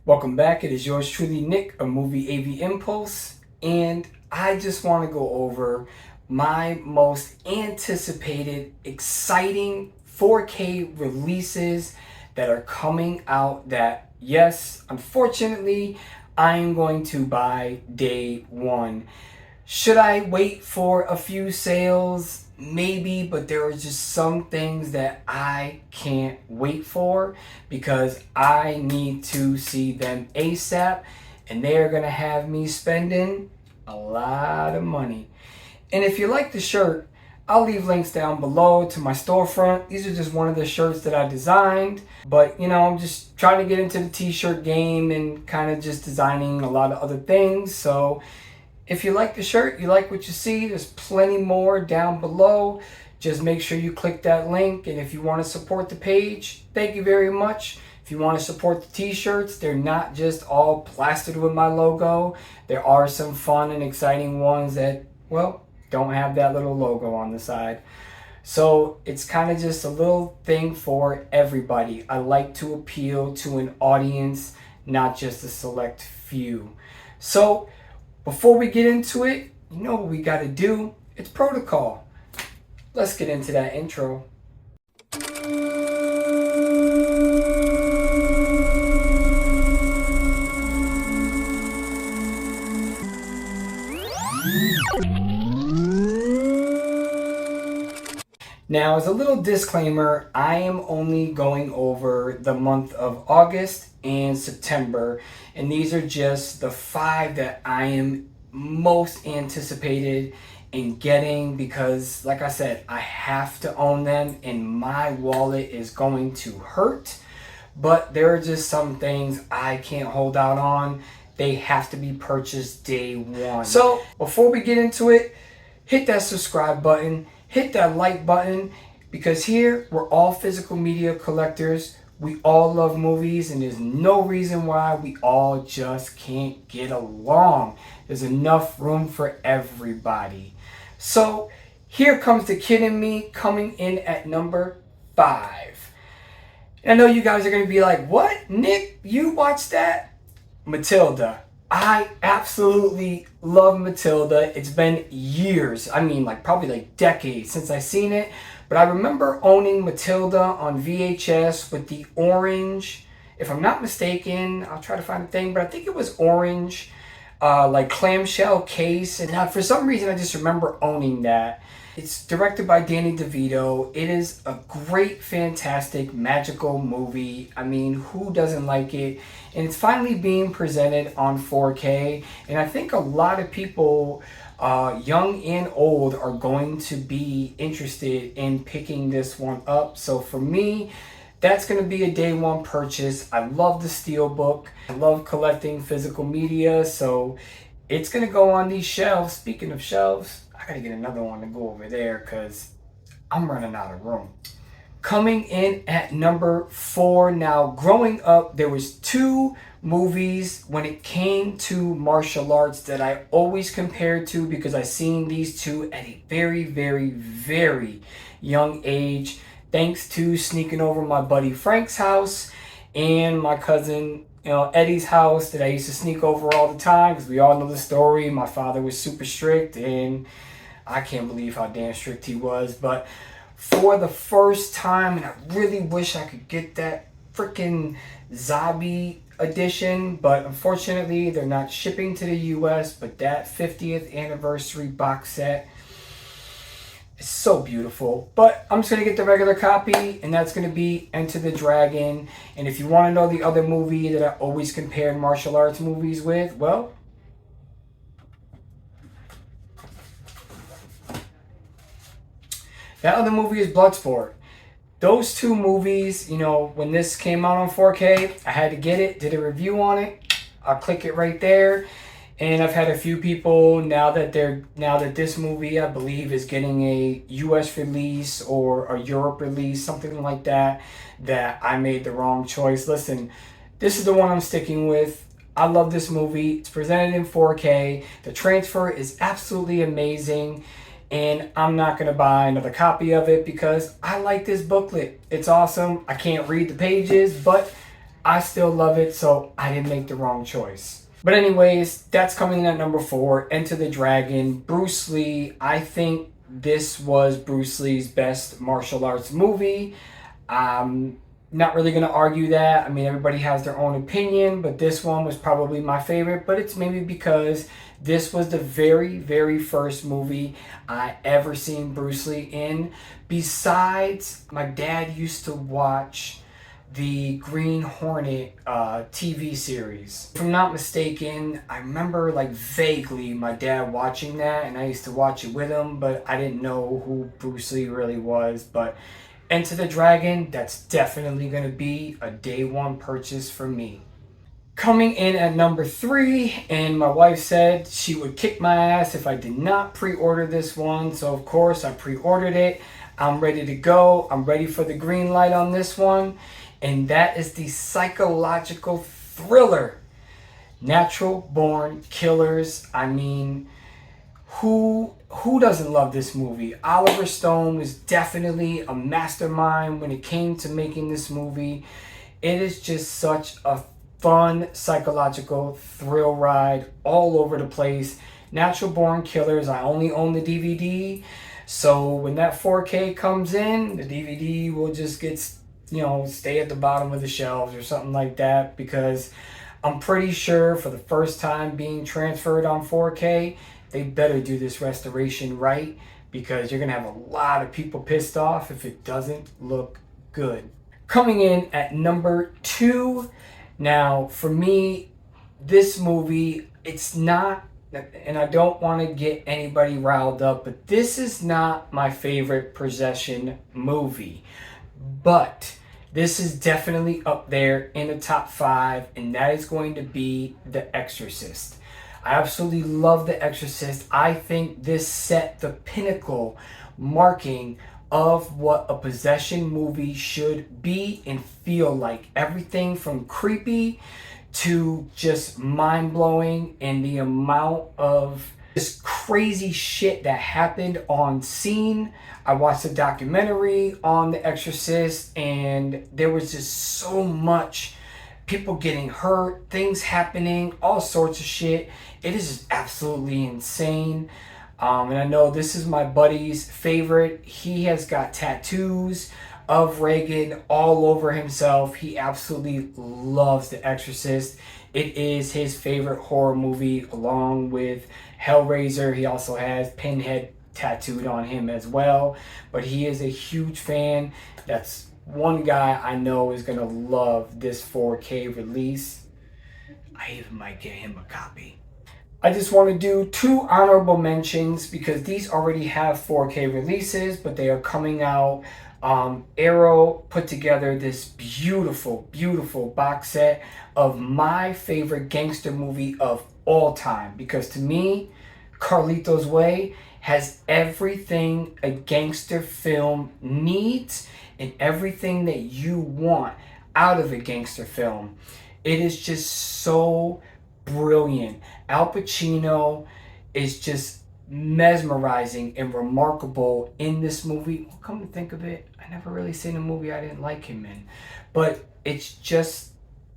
Welcome back. It is yours truly, Nick, a movie AV Impulse, and I just want to go over my most anticipated, exciting 4K releases that are coming out that, yes, unfortunately, I'm going to buy day one. Should I wait for a few sales? Maybe, but there are just some things that I can't wait for because I need to see them ASAP, and they're gonna have me spending a lot of money. And if you like the shirt, I'll leave links down below to my storefront. These are just one of the shirts that I designed, but I'm just trying to get into the t-shirt game and kind of just designing a lot of other things. So if you like the shirt, you like what you see, there's plenty more down below. Just make sure you click that link. And if you want to support the page, thank you very much. If you want to support the t-shirts, they're not just all plastered with my logo. There are some fun and exciting ones that, well, don't have that little logo on the side. So it's kind of just a little thing for everybody. I like to appeal to an audience, not just a select few. So before we get into it, you know what we got to do. It's protocol. Let's get into that intro. Now, as a little disclaimer, I am only going over the month of August and September, and these are just the 5 that I am most anticipated in getting because, like I said, I have to own them and my wallet is going to hurt. But there are just some things I can't hold out on. They have to be purchased day one. So before we get into it, hit that subscribe button, hit that like button, because here we're all physical media collectors. We all love movies, and there's no reason why we all just can't get along. There's enough room for everybody. So here comes the kid in me coming in at number 5. And I know you guys are going to be like, what? Nick, you watched that? Matilda. I absolutely love Matilda. It's been years. I mean, probably decades since I've seen it. But I remember owning Matilda on VHS with the orange, if I'm not mistaken, I'll try to find a thing, but I think it was orange, clamshell case. And for some reason, I just remember owning that. It's directed by Danny DeVito. It is a great, fantastic, magical movie. I mean, who doesn't like it? And it's finally being presented on 4K. And I think a lot of people, young and old, are going to be interested in picking this one up. So for me, that's going to be a day one purchase. I love the Steelbook. I love collecting physical media. So it's going to go on these shelves. Speaking of shelves, I got to get another one to go over there because I'm running out of room. Coming in at number 4. Now, growing up, there was 2 movies when it came to martial arts that I always compared to because I seen these 2 at a very, very, very young age, thanks to sneaking over my buddy Frank's house and my cousin Eddie's house that I used to sneak over all the time because we all know the story. My father was super strict and I can't believe how damn strict he was. But for the first time, and I really wish I could get that freaking zombie edition, but unfortunately they're not shipping to the US. But that 50th anniversary box set is so beautiful. But I'm just gonna get the regular copy, and that's gonna be Enter the Dragon. And if you want to know the other movie that I always compare martial arts movies with, well, that other movie is Bloodsport. Those 2 movies, when this came out on 4K, I had to get it, did a review on it. I'll click it right there. And I've had a few people now that this movie, I believe, is getting a US release or a Europe release, something like that I made the wrong choice. Listen, this is the one I'm sticking with. I love this movie. It's presented in 4K. The transfer is absolutely amazing. And I'm not going to buy another copy of it because I like this booklet. It's awesome. I can't read the pages, but I still love it, so I didn't make the wrong choice. But anyways, that's coming in at number 4, Enter the Dragon. Bruce Lee, I think this was Bruce Lee's best martial arts movie. Not really going to argue that. I mean, everybody has their own opinion, but this one was probably my favorite. But it's maybe because this was the very, very first movie I ever seen Bruce Lee in. Besides, my dad used to watch the Green Hornet TV series. If I'm not mistaken, I remember like vaguely my dad watching that, and I used to watch it with him, but I didn't know who Bruce Lee really was. But Enter the Dragon, that's definitely going to be a day one purchase for me. Coming in at number 3, and my wife said she would kick my ass if I did not pre-order this one, so of course I pre-ordered it. I'm ready to go. I'm ready for the green light on this one, and that is the psychological thriller Natural Born Killers. I mean, who doesn't love this movie? Oliver Stone was definitely a mastermind when it came to making this movie. It is just such a fun psychological thrill ride all over the place. Natural Born Killers, I only own the DVD, so when that 4K comes in, the DVD will just get, stay at the bottom of the shelves or something like that, because I'm pretty sure for the first time being transferred on 4K, they better do this restoration right, because you're going to have a lot of people pissed off if it doesn't look good. Coming in at number 2, now for me, this movie, it's not, and I don't want to get anybody riled up, but this is not my favorite possession movie. But this is definitely up there in the top 5, and that is going to be The Exorcist. I absolutely love The Exorcist. I think this set the pinnacle marking of what a possession movie should be and feel like. Everything from creepy to just mind-blowing, and the amount of just crazy shit that happened on scene. I watched a documentary on The Exorcist, and there was just so much people getting hurt, things happening, all sorts of shit. It is just absolutely insane. And I know this is my buddy's favorite. He has got tattoos of Reagan all over himself. He absolutely loves The Exorcist. It is his favorite horror movie, along with Hellraiser. He also has Pinhead tattooed on him as well. But he is a huge fan. That's one guy I know is going to love this 4K release. I even might get him a copy. I just want to do 2 honorable mentions because these already have 4K releases, but they are coming out. Arrow put together this beautiful, beautiful box set of my favorite gangster movie of all time, because to me, Carlito's Way has everything a gangster film needs and everything that you want out of a gangster film. It is just so brilliant. Al Pacino is just mesmerizing and remarkable in this movie. Well, come to think of it, I never really seen a movie I didn't like him in. But it's just,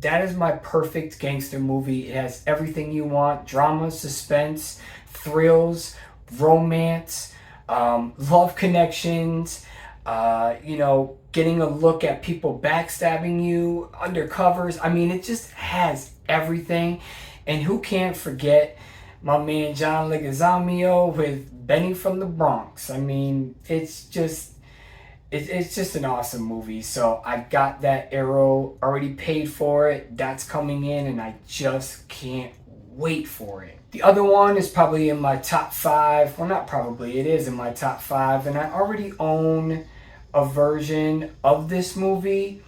that is my perfect gangster movie. It has everything you want: drama, suspense, thrills, romance, love connections, getting a look at people backstabbing you, undercovers. I mean, it just has everything. And who can't forget my man John Leguizamo with Benny from the Bronx? I mean, it's just an awesome movie. So I got that Arrow, already paid for it. That's coming in, and I just can't wait for it. The other one is probably in my top 5. Well, not probably, it is in my top 5. And I already own a version of this movie,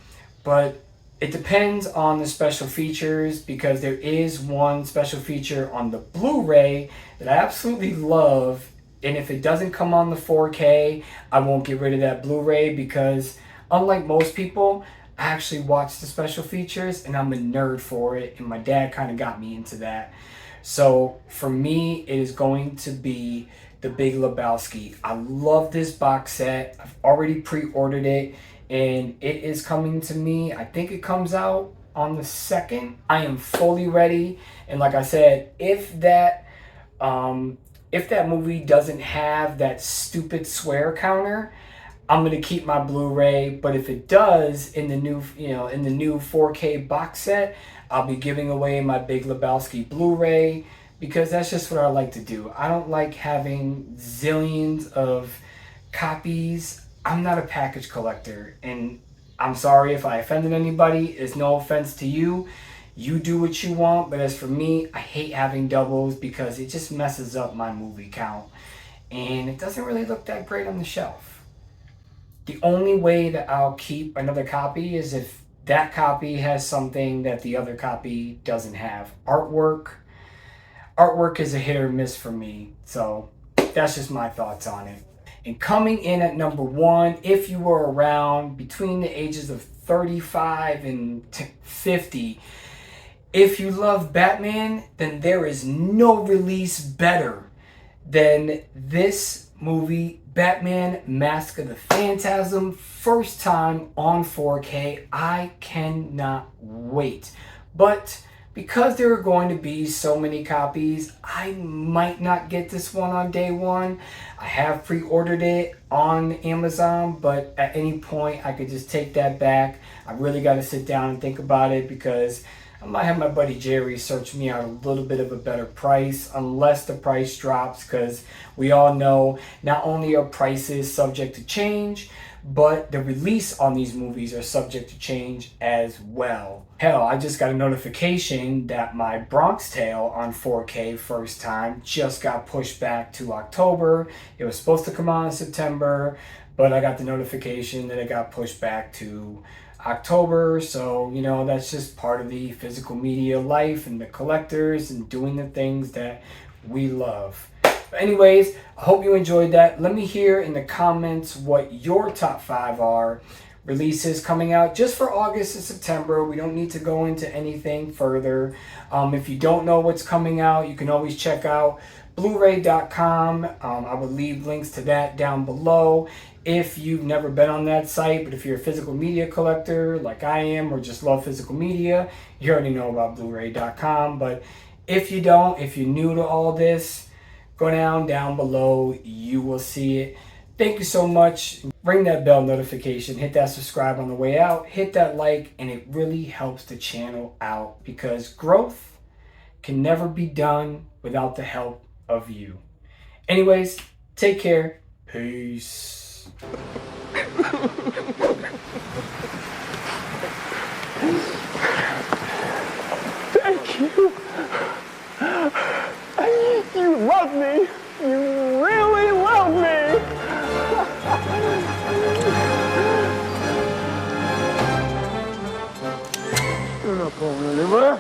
but it depends on the special features, because there is one special feature on the Blu-ray that I absolutely love. And if it doesn't come on the 4K, I won't get rid of that Blu-ray, because unlike most people, I actually watch the special features and I'm a nerd for it. And my dad kind of got me into that. So for me, it is going to be The Big Lebowski. I love this box set. I've already pre-ordered it, and it is coming to me. I think it comes out on the 2nd. I am fully ready. And like I said, if that movie doesn't have that stupid swear counter, I'm gonna keep my Blu-ray. But if it does, in the new 4K box set, I'll be giving away my Big Lebowski Blu-ray, because that's just what I like to do. I don't like having zillions of copies. I'm not a package collector, and I'm sorry if I offended anybody. It's no offense to you. You do what you want, but as for me, I hate having doubles because it just messes up my movie count, and it doesn't really look that great on the shelf. The only way that I'll keep another copy is if that copy has something that the other copy doesn't have. Artwork is a hit or miss for me, so that's just my thoughts on it. And coming in at number 1, if you were around between the ages of 35 and 50, if you love Batman, then there is no release better than this movie, Batman Mask of the Phantasm, first time on 4K. I cannot wait. But because there are going to be so many copies, I might not get this one on day one. I have pre-ordered it on Amazon, but at any point I could just take that back. I really got to sit down and think about it, because I might have my buddy Jerry search me out a little bit of a better price, unless the price drops, because we all know not only are prices subject to change, but the release on these movies are subject to change as well. Hell, I just got a notification that my Bronx Tale on 4K first time just got pushed back to October. It was supposed to come out in September, but I got the notification that it got pushed back to October. So, that's just part of the physical media life and the collectors and doing the things that we love. But anyways, I hope you enjoyed that. Let me hear in the comments what your top 5 are. Releases coming out just for August and September. We don't need to go into anything further. If you don't know what's coming out, you can always check out Blu-ray.com. I will leave links to that down below if you've never been on that site. But if you're a physical media collector like I am, or just love physical media, you already know about Blu-ray.com. But if you don't, if you're new to all this, go down below, you will see it. Thank you so much. Ring that bell notification, hit that subscribe on the way out, hit that like, and it really helps the channel out, because growth can never be done without the help of you. Anyways, take care. Peace. Thank you. You love me. You really love me. You're not going anywhere.